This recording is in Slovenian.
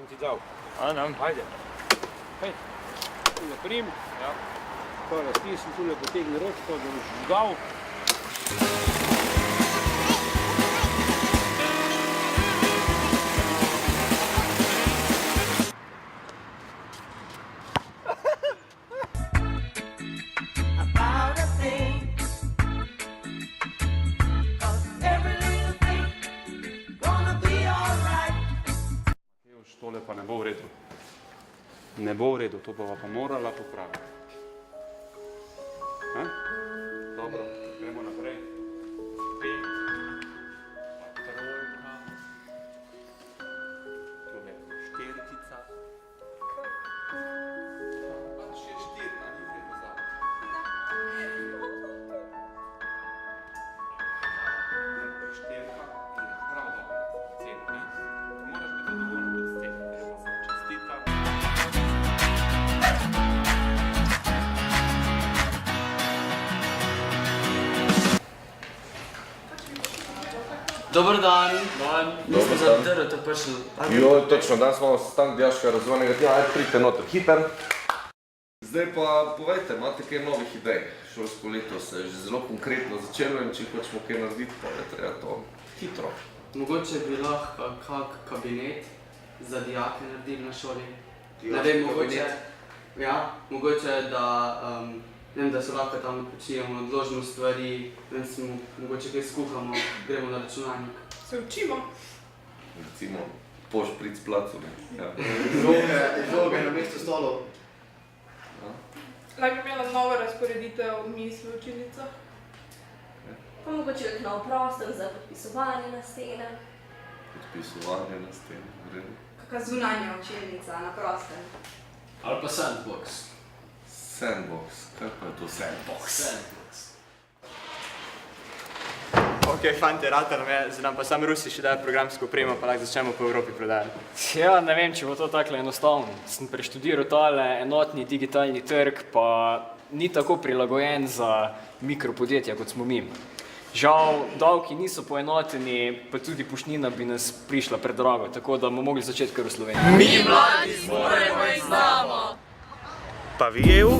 sem ti dal. Ajde. Hej, tule prim. Ja. Pa raztisni tule potegni ročko, da boš žgal. Tole pa ne bo v redu. Ne bo v redu, to bova pa morala popraviti. Dobro, gremo naprej. 5, trojka, tole štirica. Pa še 4, a ni v redu zadnji. Štirka in prav dobro, cel, ne? Moraš biti zadovoljen tudi s tem, ker je pa za čestita. Dobar dan. Mislim, za drvete prišli. Jo, točno, danes imamo sestanek dijaškega razvojnega tima, ajde pridite noter, hiter. Zdaj pa povejte, imate kaj novih idej? Šolsko leto se je že zelo konkretno začelo in če hočemo kaj narediti, pa je treba to hitro. Mogoče bi lahko kak kabinet za dijake naredili na šoli. Ne vem, mogoče da, ne vem, da se lahko tam počijemo, odložimo stvari, ne vem, mogoče kaj skuhamo, gremo na računalnik. Se učimo. Recimo po špric placu, ne? Žoge na mesto stolov. Lahko bi imela novo razporeditev mis v učilnicah. Pa mogoče nov prostor za podpisovanje na stenah. Podpisovanje na steni, v redu. Kakšna zunanja učilnica na prostem. Ali pa sandbox. Sandbox, kaj pa je to sandbox? Ok, fante, rata nam je, zdaj nam pa sami Rusi še dajo programsko opremo, pa lahko začnemo po Evropi prodajati. Ja, ne vem, če bo to takole enostavno. Sem preštudiral tale enotni digitalni trg, pa ni tako prilagojen za mikropodjetja, kot smo mi. Žal, davki niso poenoteni, pa tudi poštnina bi nas prišla predrago, tako da bomo mogli začeti kar v Sloveniji. Mi mladi zmoremo in znamo! Pa vi EU?